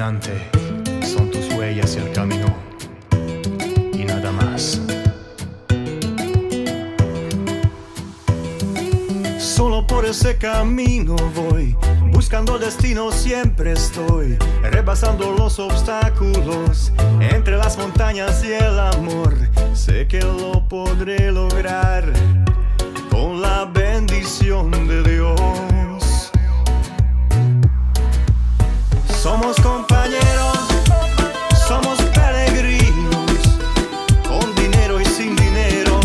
Caminante, son tus huellas el camino y nada más. Solo por ese camino voy, buscando destino siempre estoy, rebasando los obstáculos, entre las montañas y el amor. Sé que lo podré lograr, con la bendición de Dios. Somos compañeros, somos peregrinos, con dinero y sin dinero,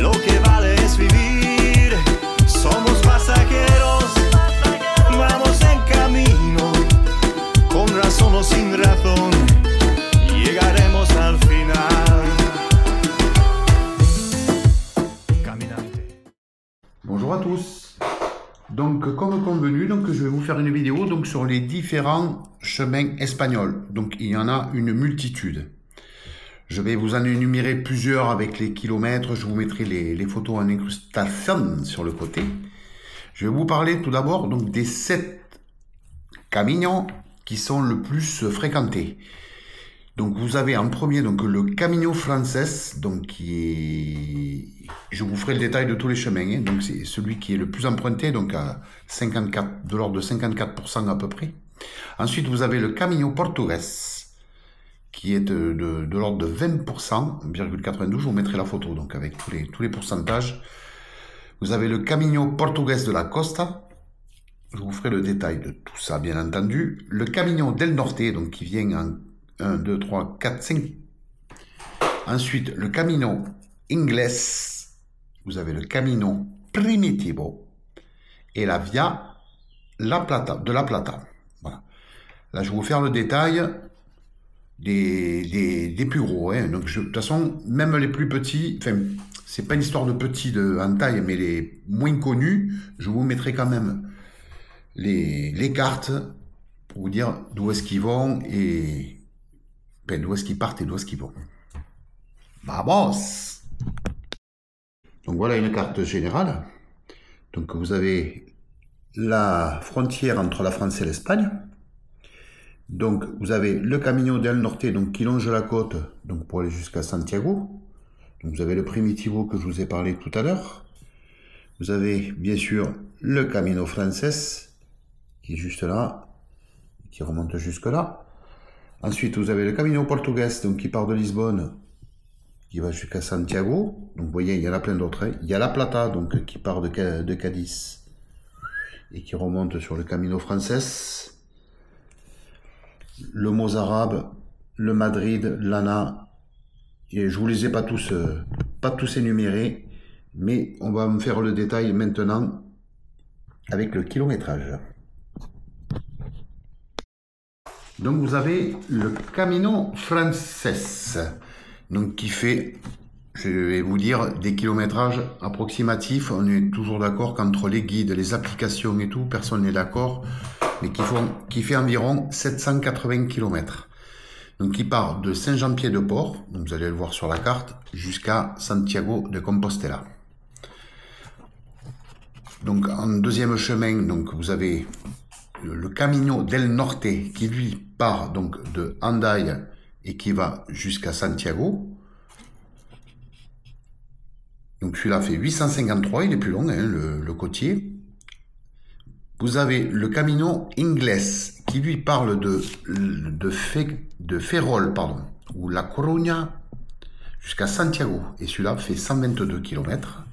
lo que vale es vivir. Somos pasajeros, vamos en camino, con razón o sin razón, llegaremos al final. Caminante. Bonjour à tous. Donc comme convenu, je vais vous faire une vidéo sur les différents chemins espagnols. Donc il y en a une multitude. Je vais vous en énumérer plusieurs avec les kilomètres. Je vous mettrai les photos en incrustation sur le côté. Je vais vous parler tout d'abord des 7 caminos qui sont le plus fréquentés. Donc vous avez en premier le Camino Frances, je vous ferai le détail de tous les chemins, hein. Donc c'est celui qui est le plus emprunté, à 54, de l'ordre de 54% à peu près. Ensuite vous avez le Camino Portugues, qui est de l'ordre de 20,92, je vous mettrai la photo avec tous les pourcentages. Vous avez le Camino Portugues de la Costa, je vous ferai le détail de tout ça bien entendu. Le Camino del Norte, qui vient en 1, 2, 3, 4, 5. Ensuite, le Camino Inglés. Vous avez le Camino Primitivo. Et la Via de la Plata. Voilà. Là, je vais vous faire le détail des plus gros. Hein. Donc, de toute façon, même les plus petits, enfin, c'est pas une histoire de petits en taille, mais les moins connus, je vous mettrai quand même les cartes pour vous dire d'où est-ce qu'ils vont et d'où est-ce qu'ils partent et d'où est-ce qu'ils vont. Vamos! Donc voilà une carte générale. Donc vous avez la frontière entre la France et l'Espagne. Donc vous avez le Camino del Norte qui longe la côte pour aller jusqu'à Santiago. Donc vous avez le Primitivo que je vous ai parlé tout à l'heure. Vous avez bien sûr le Camino Frances qui est juste là, qui remonte jusque là. Ensuite, vous avez le Camino Portugues, qui part de Lisbonne, qui va jusqu'à Santiago. Donc, vous voyez, il y en a plein d'autres. Hein. Il y a la Plata, qui part de Cadiz et qui remonte sur le Camino Frances. Le Mozarabe, le Madrid, l'Ana. Et je vous les ai pas tous énumérés, mais on va me faire le détail maintenant avec le kilométrage. Donc vous avez le Camino Frances, qui fait, je vais vous dire, des kilométrages approximatifs. On est toujours d'accord qu'entre les guides, les applications et tout, personne n'est d'accord, mais qui fait environ 780 km. Donc qui part de Saint-Jean-Pied-de-Port, vous allez le voir sur la carte, jusqu'à Santiago de Compostela. Donc en deuxième chemin, vous avez le Camino del Norte qui lui part de Hendaye et qui va jusqu'à Santiago. Donc celui-là fait 853, il est plus long, hein, le côtier. Vous avez le Camino Inglés qui lui parle de Ferrol, ou La Coruña jusqu'à Santiago. Et celui-là fait 122 km.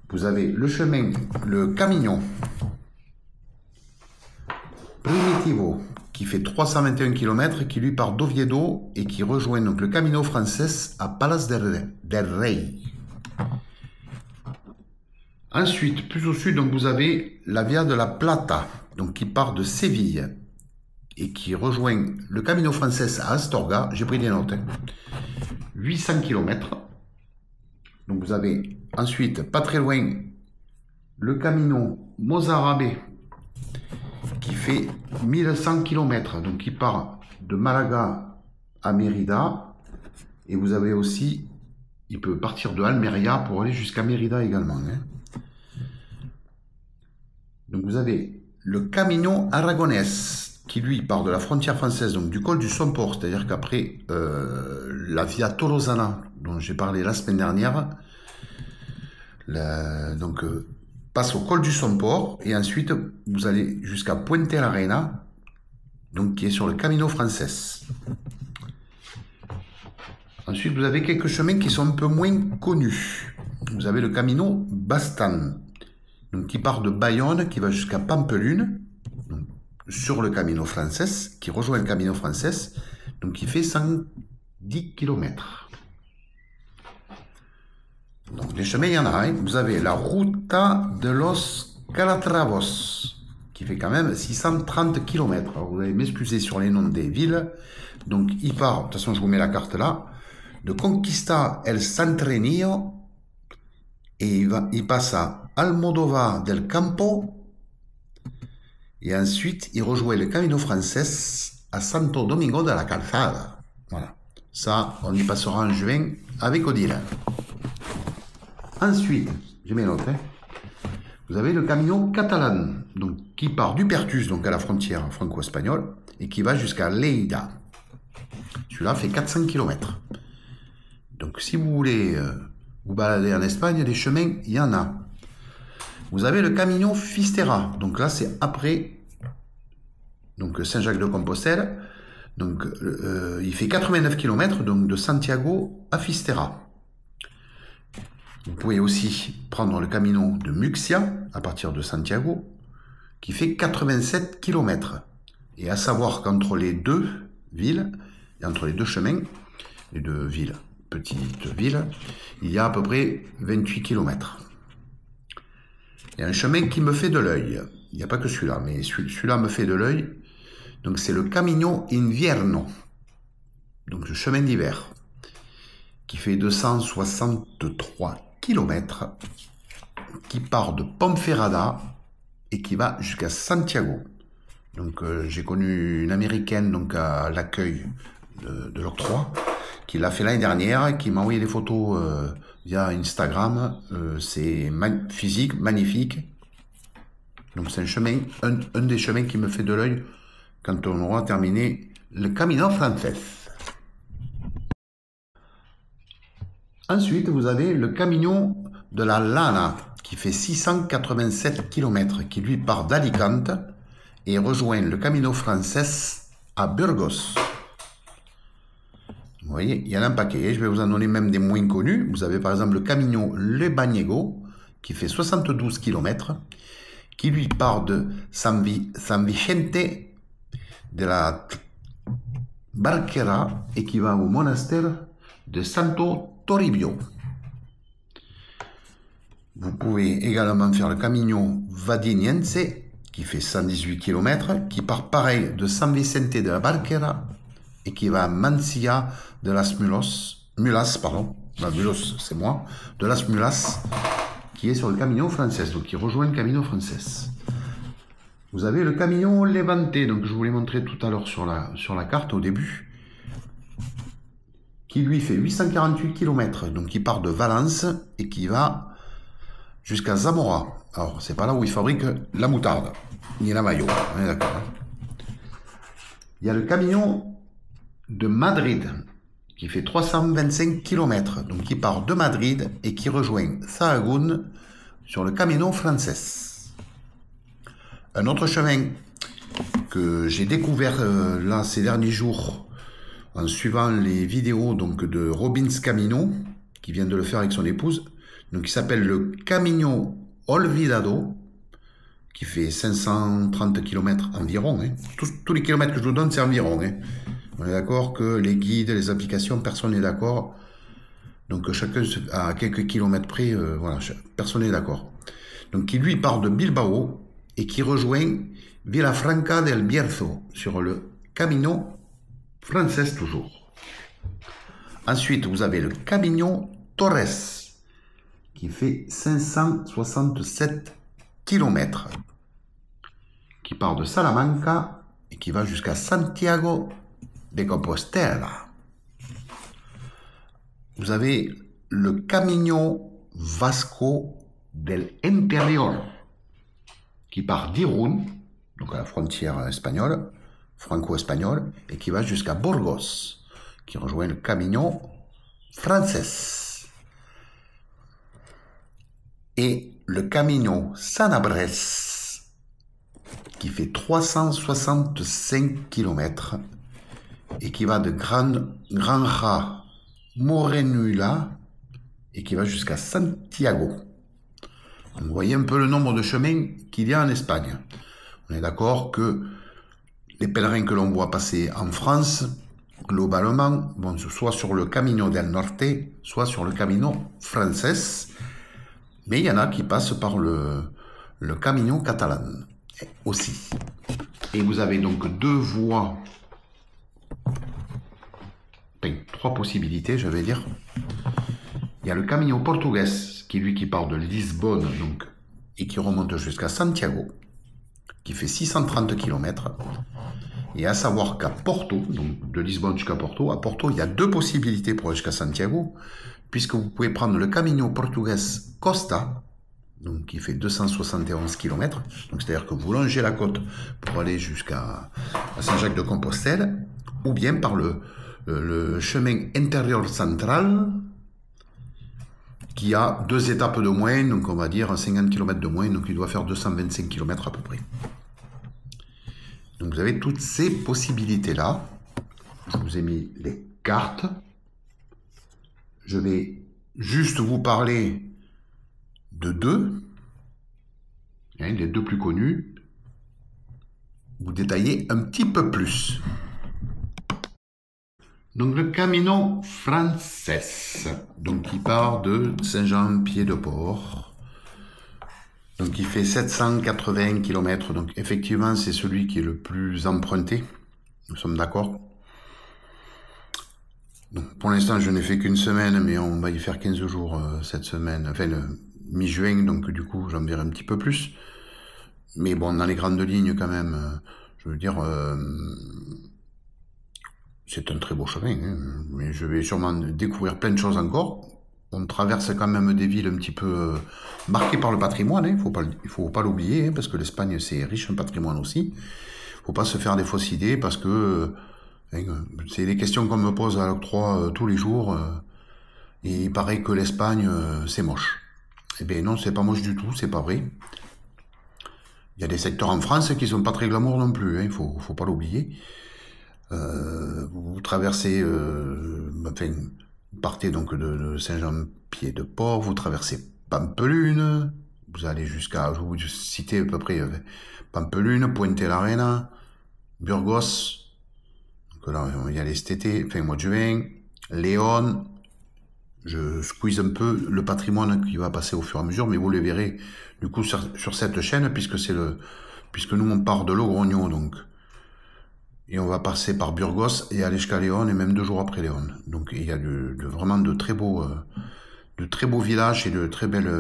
Vous avez le Camino Primitivo qui fait 321 km, qui lui part d'Oviedo et qui rejoint le Camino Frances à Palas del Rey. Ensuite, plus au sud, vous avez la Via de la Plata, qui part de Séville et qui rejoint le Camino Frances à Astorga. J'ai pris des notes. 800 km. Donc vous avez ensuite, pas très loin, le Camino Mozarabe qui fait 1100 km, qui part de Malaga à Mérida. Et vous avez aussi, il peut partir de Almeria pour aller jusqu'à Mérida également. Hein. Donc vous avez le Camino Aragonés, qui lui part de la frontière française, donc du col du Somport, c'est-à-dire qu'après la Via Tolosana, dont j'ai parlé la semaine dernière, passe au col du Somport, et ensuite vous allez jusqu'à Puente la Reina, donc qui est sur le Camino Frances. Ensuite, vous avez quelques chemins qui sont un peu moins connus. Vous avez le Camino Bastan, donc qui part de Bayonne, qui va jusqu'à Pampelune, donc, sur le Camino Frances, qui rejoint le Camino Frances, donc qui fait 110 km. Donc les chemins, il y en a. Hein. Vous avez la Ruta de los Calatravos, qui fait quand même 630 km. Alors, vous allez m'excuser sur les noms des villes. Donc il part, de toute façon je vous mets la carte là, de Conquista el Santrenillo, et il passe à Almodóvar del Campo, et ensuite il rejoint le Camino Frances à Santo Domingo de la Calzada. Voilà, ça on y passera en juin avec Odile. Ensuite, j'ai mes notes, vous avez le Camino Catalan, donc qui part du Pertus, donc à la frontière franco-espagnole, et qui va jusqu'à Lleida. Celui-là fait 400 km. Donc si vous voulez vous balader en Espagne, des chemins, il y en a. Vous avez le Camino Fistera, donc là c'est après donc Saint-Jacques-de-Compostelle, donc il fait 89 km, donc de Santiago à Fistera. Vous pouvez aussi prendre le Camino de Muxia à partir de Santiago, qui fait 87 km. Et à savoir qu'entre les deux villes, et entre les deux chemins, les deux villes, petites villes, il y a à peu près 28 km. Il y a un chemin qui me fait de l'œil. Il n'y a pas que celui-là, mais celui-là me fait de l'œil. Donc c'est le Camino Invierno, donc le chemin d'hiver, qui fait 263 km, qui part de Ponferrada et qui va jusqu'à Santiago. Donc j'ai connu une américaine donc à l'accueil de l'octroi qui l'a fait l'année dernière, qui m'a envoyé des photos via Instagram. C'est physique, magnifique. Donc c'est un chemin, un des chemins qui me fait de l'œil quand on aura terminé le Camino Frances. Ensuite, vous avez le Camino de la Lana, qui fait 687 km, qui lui part d'Alicante et rejoint le Camino Frances à Burgos. Vous voyez, il y en a un paquet. Je vais vous en donner même des moins connus. Vous avez par exemple le Camino Le Bañego, qui fait 72 km, qui lui part de San Vicente de la Barquera et qui va au monastère de Santo Toribio. Vous pouvez également faire le Camino Vadiniense, qui fait 118 km, qui part pareil de San Vicente de la Barquera et qui va à Mansilla de las Mulas, pardon, la Mulos c'est moi, de las Mulas, qui est sur le Camino Frances, donc qui rejoint le Camino Frances. Vous avez le Camino Levante, donc je vous l'ai montré tout à l'heure sur la carte au début, qui lui fait 848 km, donc qui part de Valence et qui va jusqu'à Zamora. Alors, c'est pas là où ils fabriquent la moutarde, ni la mayo, on est d'accord. Il y a le Camino de Madrid, qui fait 325 km, donc qui part de Madrid et qui rejoint Sahagún sur le Camino Frances. Un autre chemin que j'ai découvert là ces derniers jours en suivant les vidéos donc de Robins Camino, qui vient de le faire avec son épouse, donc il s'appelle le Camino Olvidado, qui fait 530 km environ. Hein. Tous les kilomètres que je vous donne, c'est environ. Hein. On est d'accord que les guides, les applications, personne n'est d'accord. Donc chacun à quelques kilomètres près, voilà, personne n'est d'accord. Donc qui lui part de Bilbao et qui rejoint Vilafranca del Bierzo sur le Camino Frances toujours. Ensuite, vous avez le Camino Torres qui fait 567 km, qui part de Salamanca et qui va jusqu'à Santiago de Compostela. Vous avez le Camino Vasco del Interior qui part d'Irún donc à la frontière espagnole, franco-espagnole, et qui va jusqu'à Burgos, qui rejoint le Camino Frances. Et le Camino Sanabres, qui fait 365 km, et qui va de Granja Morenula, et qui va jusqu'à Santiago. Donc, vous voyez un peu le nombre de chemins qu'il y a en Espagne. On est d'accord que les pèlerins que l'on voit passer en France, globalement, vont soit sur le Camino del Norte, soit sur le Camino Frances, mais il y en a qui passent par le Camino catalan aussi. Et vous avez donc deux voies, enfin, trois possibilités, je vais dire. Il y a le Camino portugais, qui part de Lisbonne donc, et qui remonte jusqu'à Santiago, qui fait 630 km. Et à savoir qu'à Porto, donc de Lisbonne jusqu'à Porto, à Porto, il y a deux possibilités pour aller jusqu'à Santiago, puisque vous pouvez prendre le Camino portugais Costa, donc qui fait 271 km, donc c'est-à-dire que vous longez la côte pour aller jusqu'à Saint-Jacques-de-Compostelle, ou bien par le chemin intérieur central, qui a 2 étapes de moins, donc on va dire 50 km de moins, donc il doit faire 225 km à peu près. Donc vous avez toutes ces possibilités-là. Je vous ai mis les cartes. Je vais juste vous parler de deux, les deux plus connus, vous détailler un petit peu plus. Donc le Camino Frances, donc qui part de Saint-Jean-Pied-de-Port, donc il fait 780 km, donc effectivement c'est celui qui est le plus emprunté, nous sommes d'accord. Pour l'instant je n'ai fait qu'une semaine, mais on va y faire 15 jours cette semaine, enfin le mi-juin, donc du coup j'en verrai un petit peu plus. Mais bon, dans les grandes lignes quand même, je veux dire... c'est un très beau chemin, hein, mais je vais sûrement découvrir plein de choses encore. On traverse quand même des villes un petit peu marquées par le patrimoine, hein, il faut pas l'oublier, hein, parce que l'Espagne c'est riche en patrimoine aussi. Faut pas se faire des fausses idées, parce que c'est des questions qu'on me pose à l'octroi tous les jours, et il paraît que l'Espagne c'est moche. Eh bien non, c'est pas moche du tout, c'est pas vrai. Il y a des secteurs en France qui sont pas très glamour non plus, hein, il faut pas l'oublier. Vous traversez, enfin, vous partez donc de Saint-Jean-Pied-de-Port, vous traversez Pampelune, vous allez jusqu'à, je vais vous citer à peu près Pampelune, Puente-la-Reina, Burgos, donc là il y a cet été, fin mois de juin, Léon, je squeeze un peu le patrimoine qui va passer au fur et à mesure, mais vous le verrez du coup sur cette chaîne, puisque nous on part de Logroño, donc. Et on va passer par Burgos et aller jusqu'à Léon, et même 2 jours après Léon. Donc il y a vraiment de très beaux villages et de très belles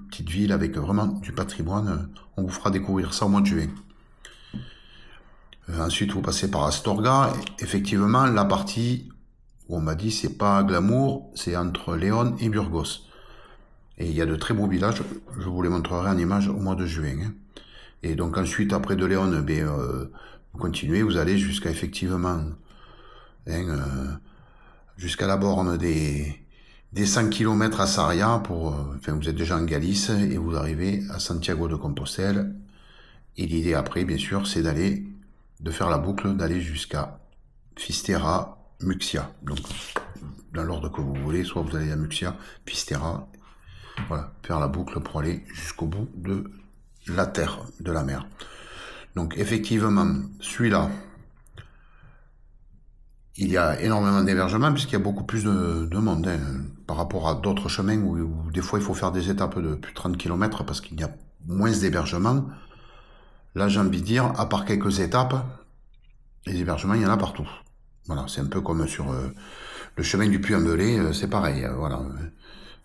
petites villes avec vraiment du patrimoine. On vous fera découvrir ça au mois de juin. Ensuite, vous passez par Astorga. Effectivement, la partie où on m'a dit c'est pas glamour, c'est entre Léon et Burgos. Et il y a de très beaux villages. Je vous les montrerai en image au mois de juin. Hein. Et donc ensuite, après de Léon, vous continuez, vous allez jusqu'à effectivement jusqu'à la borne des 100 km à Sarria, enfin vous êtes déjà en Galice et vous arrivez à Santiago de Compostelle. Et l'idée après, bien sûr, c'est de faire la boucle, d'aller jusqu'à Fisterra, Muxia. Donc dans l'ordre que vous voulez, soit vous allez à Muxia, Fisterra, voilà, faire la boucle pour aller jusqu'au bout de la terre, de la mer. Donc effectivement, celui-là, il y a énormément d'hébergements puisqu'il y a beaucoup plus de monde hein, par rapport à d'autres chemins où des fois il faut faire des étapes de plus de 30 km parce qu'il y a moins d'hébergements. Là, j'ai envie de dire, à part quelques étapes, les hébergements, il y en a partout. Voilà, c'est un peu comme sur le chemin du Puy-en-Velay, c'est pareil. Voilà,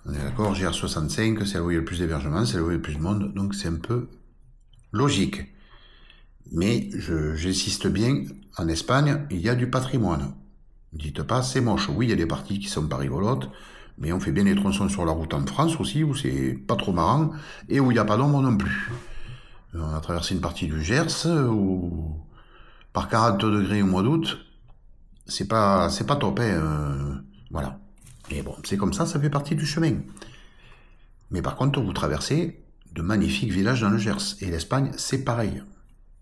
on est d'accord, GR65, c'est là où il y a le plus d'hébergements, c'est là où il y a le plus de monde, donc c'est un peu logique. Mais j'insiste bien, en Espagne, il y a du patrimoine. Ne dites pas, c'est moche. Oui, il y a des parties qui sont pas rigolotes, mais on fait bien les tronçons sur la route en France aussi, où c'est pas trop marrant, et où il n'y a pas d'ombre non plus. On a traversé une partie du Gers, où par 40 degrés au mois d'août, c'est pas top, hein, voilà. Mais bon, c'est comme ça fait partie du chemin. Mais par contre, vous traversez de magnifiques villages dans le Gers. Et l'Espagne, c'est pareil.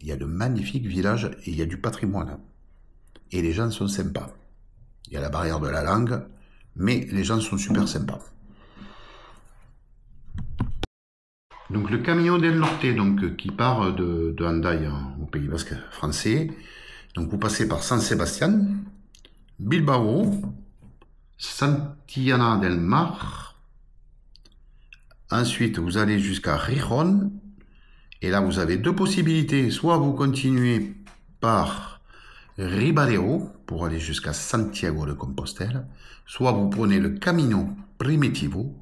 Il y a de magnifiques villages et il y a du patrimoine. Et les gens sont sympas. Il y a la barrière de la langue, mais les gens sont super sympas. Donc le Camino del Norte, donc, qui part de Hendaye au Pays Basque français. Donc vous passez par San Sebastián, Bilbao, Santillana del Mar. Ensuite, vous allez jusqu'à Gijón. Et là, vous avez deux possibilités. Soit vous continuez par Ribadeo pour aller jusqu'à Santiago de Compostelle. Soit vous prenez le Camino Primitivo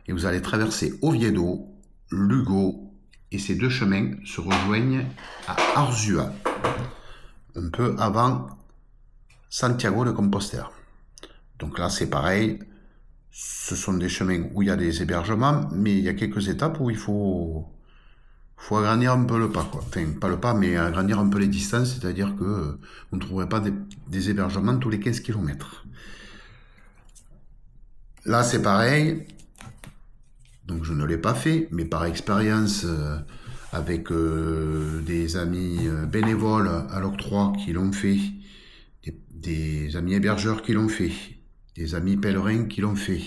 et vous allez traverser Oviedo, Lugo. Et ces deux chemins se rejoignent à Arzua, un peu avant Santiago de Compostelle. Donc là, c'est pareil. Ce sont des chemins où il y a des hébergements, mais il y a quelques étapes où il faut agrandir un peu le pas, quoi. Enfin, pas le pas, mais agrandir un peu les distances, c'est-à-dire que vous ne trouverez pas des hébergements tous les 15 km. Là, c'est pareil. Donc, je ne l'ai pas fait, mais par expérience, avec des amis bénévoles à l'octroi qui l'ont fait, des amis hébergeurs qui l'ont fait, des amis pèlerins qui l'ont fait.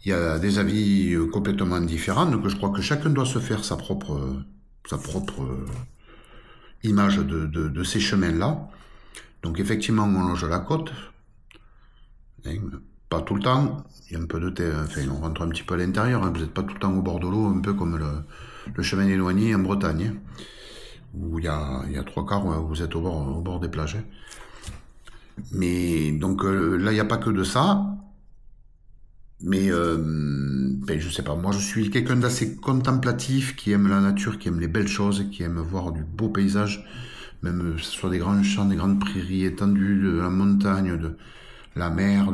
Il y a des avis complètement différents, donc je crois que chacun doit se faire sa propre image de ces chemins-là. Donc effectivement, on longe la côte, hein, pas tout le temps, il y a un peu de thé, enfin on rentre un petit peu à l'intérieur, hein, vous n'êtes pas tout le temps au bord de l'eau, un peu comme le chemin éloigné en Bretagne, hein, où il y a 3/4 où vous êtes au bord des plages. Hein. Mais donc là, il n'y a pas que de ça. Mais ben, je sais pas, moi je suis quelqu'un d'assez contemplatif, qui aime la nature, qui aime les belles choses, qui aime voir du beau paysage, même que ce soit des grands champs, des grandes prairies étendues, de la montagne, de la mer.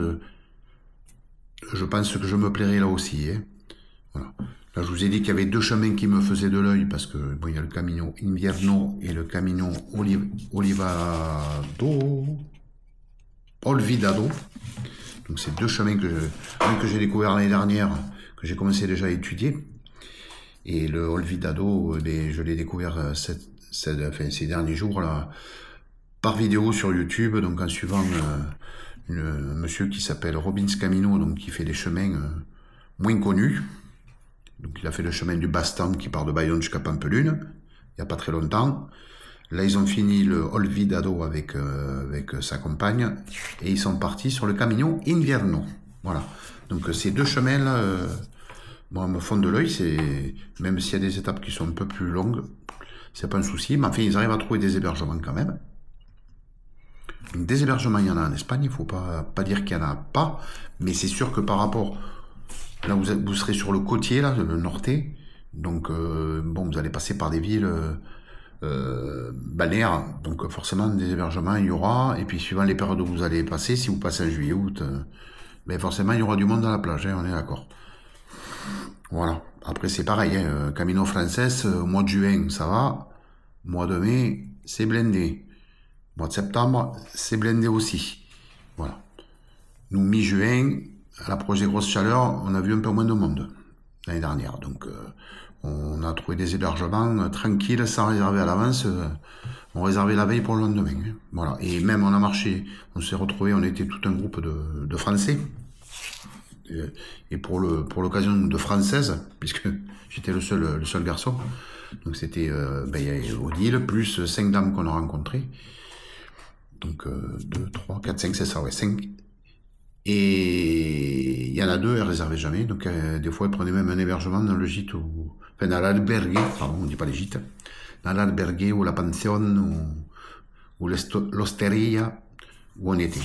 Je pense que je me plairai là aussi. Hein. Voilà. Là, je vous ai dit qu'il y avait deux chemins qui me faisaient de l'œil, parce que bon, il y a le Camino Invierno et le Camino Olvidado. Donc c'est deux chemins que j'ai découvert l'année dernière, que j'ai commencé déjà à étudier. Et le Olvidado, je l'ai découvert ces derniers jours là, par vidéo sur YouTube, donc en suivant un monsieur qui s'appelle Robins Camino, donc qui fait des chemins moins connus. Donc il a fait le chemin du Bastan qui part de Bayonne jusqu'à Pampelune, il n'y a pas très longtemps. Là, ils ont fini le Olvidado avec sa compagne et ils sont partis sur le Camino Invierno. Voilà. Donc, ces deux chemins-là me font de l'œil. Même s'il y a des étapes qui sont un peu plus longues, c'est pas un souci. Mais enfin, ils arrivent à trouver des hébergements quand même. Donc, des hébergements, il y en a en Espagne. Il ne faut pas dire qu'il n'y en a pas. Mais c'est sûr que par rapport... Là, vous serez sur le côtier, là, le Norte. Donc, bon, vous allez passer par des villes... balnéaire, donc forcément des hébergements il y aura, et puis suivant les périodes où vous allez passer, si vous passez en juillet, août, ben forcément il y aura du monde à la plage, hein, on est d'accord. Voilà, après c'est pareil, hein, Camino Frances, mois de juin ça va, mois de mai c'est blindé, mois de septembre c'est blindé aussi, voilà. Nous mi-juin, à l'approche des grosses chaleurs, on a vu un peu moins de monde l'année dernière, donc on a trouvé des hébergements tranquilles, sans réserver à l'avance. On réservait la veille pour le lendemain. Hein. Voilà. Et même on a marché, on s'est retrouvés, on était tout un groupe de Français. Et pour l'occasion de Françaises, puisque j'étais le seul garçon. Donc c'était Odile, plus 5 dames qu'on a rencontrées. Donc 2, 3, 4, 5, c'est ça, ouais, 5. Et il y en a 2, elles réservaient jamais. Donc des fois, elles prenaient même un hébergement dans le gîte ou... Enfin, dans l'albergue, pardon, on dit pas les gîtes. Dans l'albergue ou la pension ou l'osteria où on était.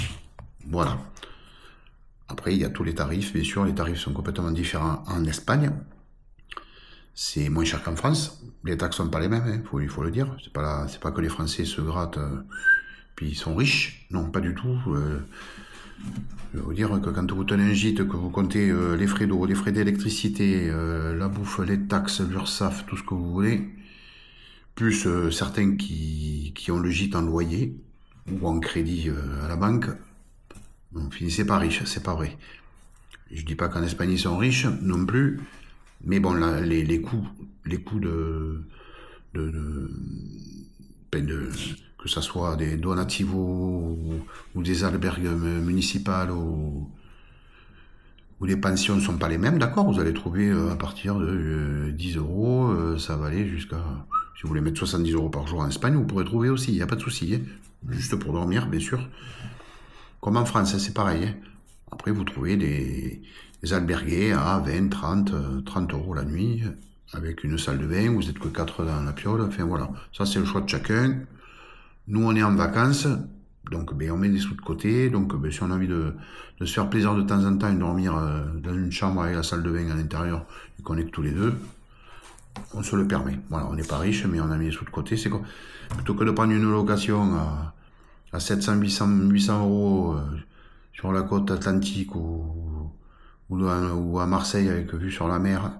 Voilà. Après, il y a tous les tarifs. Bien sûr, les tarifs sont complètement différents en Espagne. C'est moins cher qu'en France. Les taxes sont pas les mêmes, hein, il faut le dire. C'est pas que les Français se grattent puis ils sont riches. Non, pas du tout. Je vais vous dire que quand vous tenez un gîte, que vous comptez les frais d'eau, les frais d'électricité, la bouffe, les taxes, l'URSSAF, tout ce que vous voulez, plus certains qui ont le gîte en loyer ou en crédit à la banque, vous finissez pas riche, c'est pas vrai. Je dis pas qu'en Espagne ils sont riches non plus, mais bon, là, les coûts que ça soit des donativos ou des albergues municipales ou les pensions ne sont pas les mêmes, d'accord, vous allez trouver à partir de 10 euros, ça va aller jusqu'à, si vous voulez mettre 70 euros par jour en Espagne, vous pourrez trouver aussi, il n'y a pas de souci, hein, juste pour dormir, bien sûr. Comme en France, hein, c'est pareil. Hein. Après, vous trouvez des albergués à 20, 30 euros la nuit, avec une salle de bain, vous êtes que 4 dans la piole, enfin voilà, ça c'est le choix de chacun. Nous, on est en vacances, donc ben, on met des sous de côté, donc ben, si on a envie de se faire plaisir de temps en temps et de dormir dans une chambre avec la salle de bain à l'intérieur, et qu'on est que tous les deux, on se le permet. Voilà, on n'est pas riche, mais on a mis des sous de côté. C'est quoi? Plutôt que de prendre une location à 700, 800 euros sur la côte atlantique ou à Marseille avec vue sur la mer,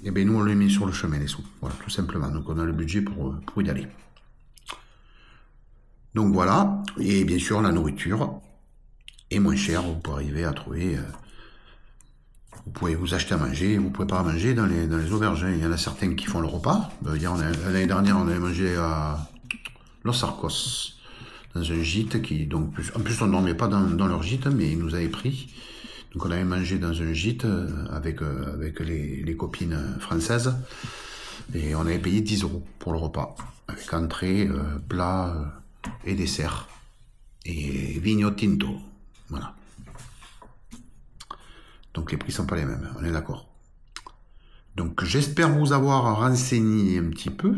et bien nous on les met sur le chemin les sous, voilà, tout simplement. Donc on a le budget pour y aller. Donc voilà, et bien sûr la nourriture est moins chère, vous pouvez arriver à trouver, vous pouvez vous acheter à manger, vous pouvez pas manger dans les auberges, hein. Il y en a certains qui font le repas, l'année dernière on avait mangé à Los Arcos, dans un gîte qui, donc, en plus on ne dormait pas dans leur gîte, mais ils nous avaient pris. Donc on avait mangé dans un gîte avec les copines françaises, et on avait payé 10 euros pour le repas, avec entrée, plat et dessert, et vigno tinto, voilà. Donc les prix sont pas les mêmes, on est d'accord. Donc j'espère vous avoir renseigné un petit peu.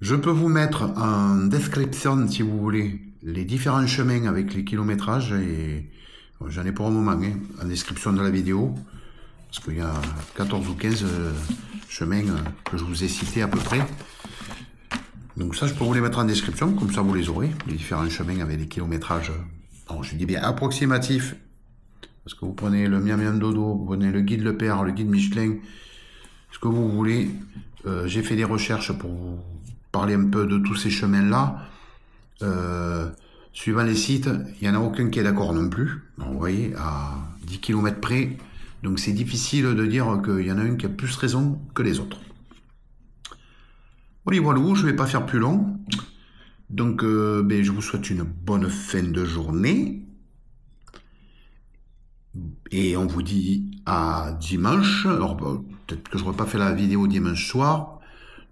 Je peux vous mettre en description, si vous voulez, les différents chemins avec les kilométrages, et j'en ai pour un moment, hein, en description de la vidéo, parce qu'il y a 14 ou 15 chemins que je vous ai cités à peu près. Donc ça, je peux vous les mettre en description, comme ça vous les aurez, les différents chemins avec les kilométrages. Alors je dis bien approximatif, parce que vous prenez le Miam Miam Dodo, vous prenez le guide Le Père, le guide Michelin, ce que vous voulez. J'ai fait des recherches pour vous parler un peu de tous ces chemins-là. Suivant les sites, il n'y en a aucun qui est d'accord non plus. Bon, vous voyez, à 10 km près. Donc c'est difficile de dire qu'il y en a un qui a plus raison que les autres. Voilà, voilà, je ne vais pas faire plus long. Donc ben, je vous souhaite une bonne fin de journée. Et on vous dit à dimanche. Alors peut-être que je n'aurai pas fait la vidéo dimanche soir.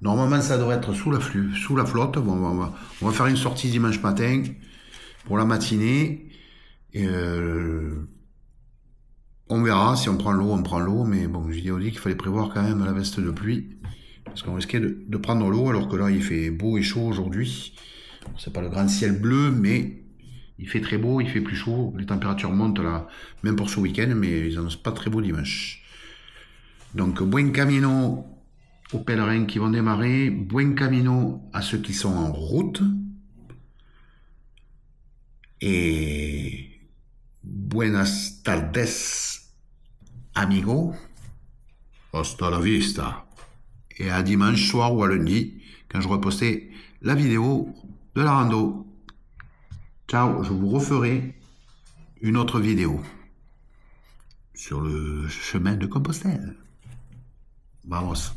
Normalement, ça devrait être sous la flotte. Bon, on va faire une sortie dimanche matin pour la matinée. Et on verra si on prend l'eau, on prend l'eau. Mais bon, j'ai dit qu'il fallait prévoir quand même la veste de pluie. Parce qu'on risquait de prendre l'eau, alors que là, il fait beau et chaud aujourd'hui. C'est pas le grand ciel bleu, mais il fait très beau, il fait plus chaud. Les températures montent là, même pour ce week-end, mais ils n'annoncent pas très beau dimanche. Donc, buen camino aux pèlerins qui vont démarrer, buen camino à ceux qui sont en route, et buenas tardes, amigo, hasta la vista, et à dimanche soir ou à lundi, quand je repostais la vidéo de la rando. Ciao, je vous referai une autre vidéo sur le chemin de Compostelle. Vamos.